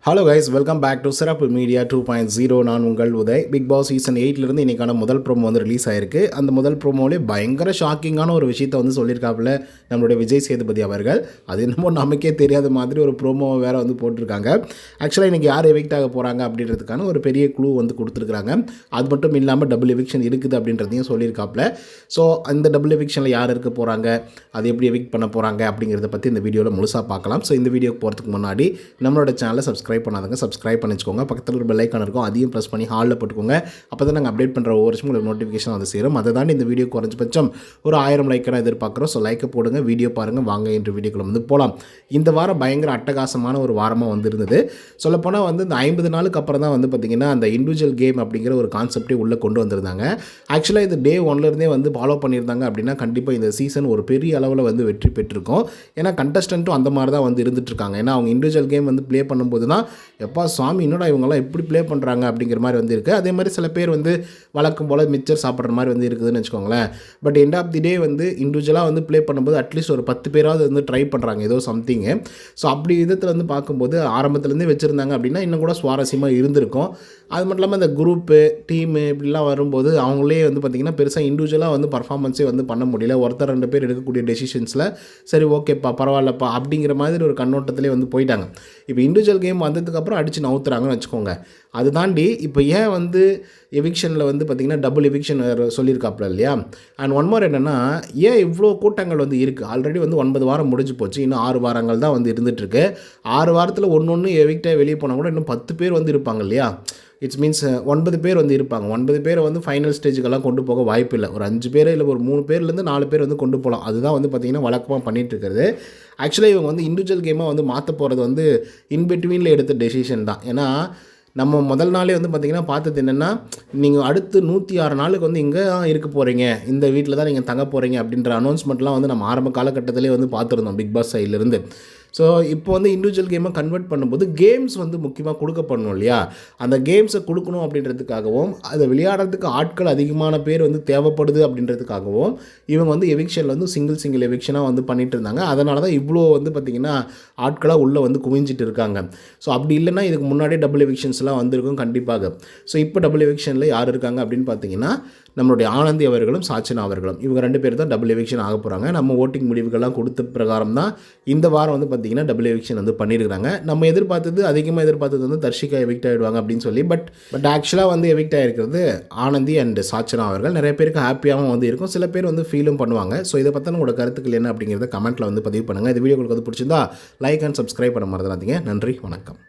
Hello guys, welcome back to Sirappu media 2.0. நான் உங்கள் Uday. Bigg Boss season 8லேருந்து இன்றைக்கான முதல் ப்ரோமோ வந்து ரிலீஸ் ஆயிருக்கு. அந்த முதல் ப்ரோமோலே பயங்கர ஷாக்கிங்கான ஒரு விஷயத்தை வந்து சொல்லியிருக்காப்புல நம்மளுடைய விஜய் சேதுபதி அவர்கள். அது என்னமோ நமக்கே தெரியாத மாதிரி ஒரு ப்ரோமோவை வேறு வந்து போட்டிருக்காங்க. ஆக்சுவலாக இன்றைக்கி யார் எவிக்ட் ஆக போகிறாங்க அப்படின்றதுக்கான ஒரு பெரிய க்ளூ வந்து கொடுத்துருக்குறாங்க. அது மட்டும் இல்லாமல் டபுள் எவிக்ஷன் இருக்குது அப்படின்றதையும் சொல்லியிருக்காப்புல. ஸோ அந்த டபுள் எவிக்ஷனில் யார் இருக்க போகிறாங்க, அது எப்படி எவிக்ட் பண்ண போகிறாங்க அப்படிங்கிறத பற்றி இந்த வீடியோவில் முழுசாக பார்க்கலாம். ஸோ இந்த வீடியோக்கு போகிறதுக்கு முன்னாடி நம்மளோட சேனலை சப்ஸ்கிரைப் பண்ணாதங்க, சப்ஸ்கிரைப் பண்ணி வச்சுக்கோங்க. பக்கத்தில் ஒரு பெல் ஐக்கான் இருக்கும், அதையும் ப்ரெஸ் பண்ணி ஹாலில் போட்டுக்கோங்க. அப்போ தான் நாங்கள் அப்டேட் பண்ணுற ஒவ்வொரு வருஷமும் உங்களுக்கு நோட்டிஃபிகேஷன் வந்து சேரும். அதை தாண்டி இந்த வீடியோ குறைஞ்சபட்சம் ஒரு 1000 லைக்கான எதிர்பார்க்குறோம். ஸோ லைக்கை போடுங்க, வீடியோ பாருங்கள். வாங்க இன்று வீடியோக்குள்ள வந்து போகலாம். இந்த வாரம் பயங்கர அட்டகாசமான ஒரு வாரமாக வந்து இருந்தது. சொல்லப்போனால் வந்து இந்த 50 நாளுக்கு அப்புறம் தான் வந்து பார்த்திங்கன்னா அந்த இண்டிவிஜுவல் கேம் அப்படிங்கிற ஒரு கான்செப்டே உள்ளே கொண்டு வந்திருந்தாங்க. ஆக்சுவலாக இது டே 1லேருந்தே வந்து ஃபாலோ பண்ணியிருந்தாங்க அப்படின்னா கண்டிப்பாக இந்த சீசன் ஒரு பெரிய அளவில் வந்து வெற்றி பெற்றிருக்கும். ஏன்னா கண்டஸ்டண்ட்டும் அந்த மாதிரி தான் வந்து இருந்துகிட்ருக்காங்க. ஏன்னா அவங்க இண்டிவிஜுவல் கேம் வந்து ப்ளே பண்ணும்போது தான் எப்பா சாமி என்னடா இவங்கெல்லாம் எப்படி ப்ளே பண்ணுறாங்க அப்படிங்கிற மாதிரி வந்து இருக்குது. அதே மாதிரி சில பேர் வந்து வழக்கம் போல் மிச்சர் சாப்பிட்ற மாதிரி வந்து இருக்குதுன்னு வச்சுக்கோங்களேன். பட் எண்ட் ஆஃப் தி டே வந்து இண்டிவிஜுவலாக வந்து ப்ளே பண்ணும்போது அட்லீஸ்ட் ஒரு 10 பேராவது வந்து ட்ரை பண்ணுறாங்க ஏதோ சம்திங்கு. ஸோ அப்படி விதத்தில் வந்து பார்க்கும்போது ஆரம்பத்துலேருந்தே வச்சுருந்தாங்க அப்படின்னா இன்னும் கூட சுவாரஸ்யமாக இருந்திருக்கும். அது மட்டும் இல்லாமல் இந்த குரூப்பு டீமு இப்படிலாம் வரும்போது அவங்களே வந்து பார்த்திங்கன்னா பெருசாக இண்டிவிஜுவலாக வந்து பர்ஃபார்மன்ஸே வந்து பண்ண முடியல. ஒருத்தர் 2 பேர் எடுக்கக்கூடிய டெசிஷன்ஸில் சரி ஓகேப்பா பரவாயில்லப்பா அப்படிங்கிற மாதிரி ஒரு கண்ணோட்டத்திலே வந்து போயிட்டாங்க. இப்போ இண்டிவிஜுவல் கேம் வந்ததுக்கப்புறம் அடித்து நவுத்துறாங்கன்னு வச்சுக்கோங்க. அது தாண்டி இப்போ ஏன் வந்து எவிக்ஷனில் வந்து பார்த்திங்கன்னா டபுள் எவிக்ஷன் சொல்லியிருக்காப்புல இல்லையா. அண்ட் ஒன் மோர் என்னென்னா, ஏன் இவ்வளோ கூட்டங்கள் வந்து இருக்குது. ஆல்ரெடி வந்து 9 வாரம் முடிஞ்சு போச்சு, இன்னும் 6 வாரங்கள் தான் வந்து இருந்துகிட்ருக்கு. 6 வாரத்தில் ஒன்று எவிக்டாக வெளியே போனால் கூட இன்னும் 10 பேர் வந்து இருப்பாங்க இல்லையா. இட்ஸ் மீன்ஸ் 9 பேர் வந்து இருப்பாங்க. 9 பேரை வந்து ஃபைனல் ஸ்டேஜுக்கெல்லாம் கொண்டு போக வாய்ப்பு இல்லை. ஒரு 5 பேர் இல்லை ஒரு 3 பேர்லேருந்து 4 பேர் வந்து கொண்டு போகலாம். அதுதான் வந்து பார்த்திங்கன்னா வழக்கமாக பண்ணிகிட்டு இருக்கிறது. ஆக்சுவலாக இவங்க வந்து இண்டிவிஜுவல் கேமாக வந்து மாற்ற போகிறது வந்து இன்பிட்வீனில் எடுத்த டெசிஷன் தான். ஏன்னா நம்ம முதல் நாளே வந்து பார்த்திங்கன்னா பார்த்தது என்னென்னா, நீங்கள் அடுத்து 106 நாளுக்கு வந்து இங்கே தான் இருக்க போகிறீங்க, இந்த வீட்டில் தான் நீங்கள் தங்க போகிறீங்க அப்படின்ற அனௌன்ஸ்மெண்ட்லாம் வந்து நம்ம ஆரம்ப காலகட்டத்திலே வந்து பார்த்துருந்தோம் பிக் பாஸ் சைட்லேருந்து. ஸோ இப்போ வந்து இண்டிவிஜுவல் கேமை கன்வெர்ட் பண்ணும்போது கேம்ஸ் வந்து முக்கியமாக கொடுக்கப்படணும் இல்லையா. அந்த கேம்ஸை கொடுக்கணும் அப்படின்றதுக்காகவும் அதை விளையாடுறதுக்கு ஆட்கள் அதிகமான பேர் வந்து தேவைப்படுது அப்படின்றதுக்காகவும் இவங்க வந்து எவிக்ஷனில் வந்து சிங்கிள் எவிக்ஷனாக வந்து பண்ணிகிட்டு இருந்தாங்க. அதனால தான் இவ்வளோ வந்து பார்த்திங்கன்னா ஆட்களாக உள்ளே வந்து குவிஞ்சிட்டு இருக்காங்க. ஸோ அப்படி இல்லைன்னா இதுக்கு முன்னாடியே டபுள் எவிக்ஷன்ஸ்லாம் வந்திருக்கும் கண்டிப்பாக. ஸோ இப்போ டபுள் எவிக்ஷனில் யார் இருக்காங்க அப்படின்னு பார்த்தீங்கன்னா நம்மளுடைய ஆனந்தி அவர்களும் சாச்சனா அவர்களும், இவங்க 2 பேர் தான் டபுள் எவிக்ஷன் ஆக போகிறாங்க. நம்ம ஓட்டிங் முடிவுகள்லாம் கொடுத்த பிரகாரம் தான் இந்த வாரம் வந்து பார்த்திங்கன்னா டபுள் எவிக்ஷன் வந்து பண்ணியிருக்காங்க. நம்ம அதிகமாக எதிர்பார்த்தது வந்து தர்ஷிகா எவிக்ட் ஆகிடுவாங்க அப்படின்னு சொல்லி. பட் ஆக்சுவலாக வந்து எவிக்ட் ஆகிருக்கிறது ஆனந்தி அண்ட் சாச்சனா அவர்கள். நிறைய பேருக்கு ஹாப்பியாகவும் வந்து இருக்கும், சில பேர் வந்து ஃபீலும் பண்ணுவாங்க. ஸோ இதை பற்றின உங்களோட கருத்துக்கள் என்ன அப்படிங்கிறத கமெண்ட்டில் வந்து பதிவு பண்ணுங்கள். இந்த வீடியோ உங்களுக்கு வந்து பிடிச்சிருந்தா லைக் அண்ட் சப்ஸ்கிரைப் பண்ண மறந்துடாதீங்க. நன்றி, வணக்கம்.